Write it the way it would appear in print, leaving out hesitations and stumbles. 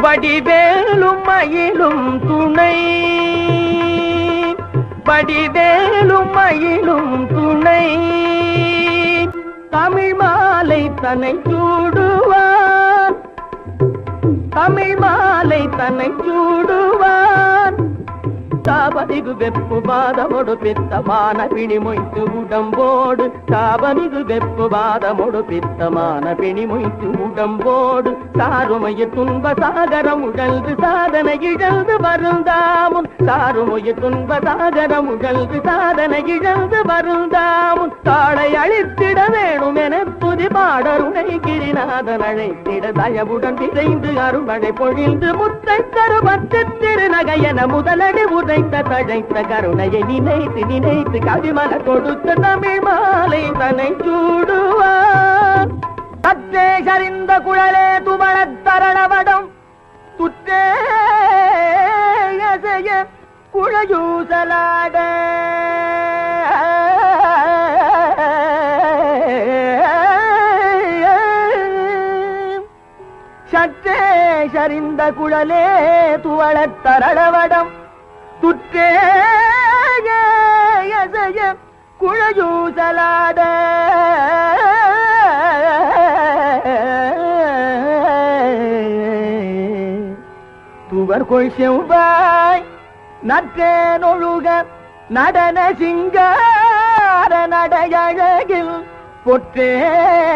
வடிவேலும் மயிலும் துணை, வடிவேலும் மயிலும் துணை, தமிழ் மாலை தன்னை சூடுவான், தமிழ் மாலை தன்னை சூடுவான். தாபமிகு வெப்பு பாதமொடு பித்தமான பிணிமொய்த்து உடம்போடு, தாபமிகு வெப்பு பாதமொடு பித்தமான பிணிமொய்த்து உடம்போடு, சாருமைய துன்ப சாகரம் உழல்து சாதனை இழந்து வருந்தாமுன், சாருமைய துன்ப சாகரம் உழல்து சாதனை இழந்து வருந்தாமுன். தாளை அழித்திட வேணும் என துதி பாடருணை கிரிநாதன் அழைத்திட, தயவுடன் விரைந்து அருள்மழை பொழிந்து முத்தை தருபத்து திருநகையென முதலடி உதைத்த தழைத்த கருணையை நினைத்து நினைத்து கவிமல கொடுத்த தமிழ் மாலை தன்னை சூடுவார். சற்றே சரிந்த குழலே துவளத் தரணவடம், துற்றே குழையூசலாட, சற்றே சரிந்த குழலே துவளத் தரணவடம், துற்றே குழையூசலாட, துவர்கொள் செவ்வாய் நற்றேனொழுக நடன சிங்கார நடையழகில் பொற்றேறிருக்க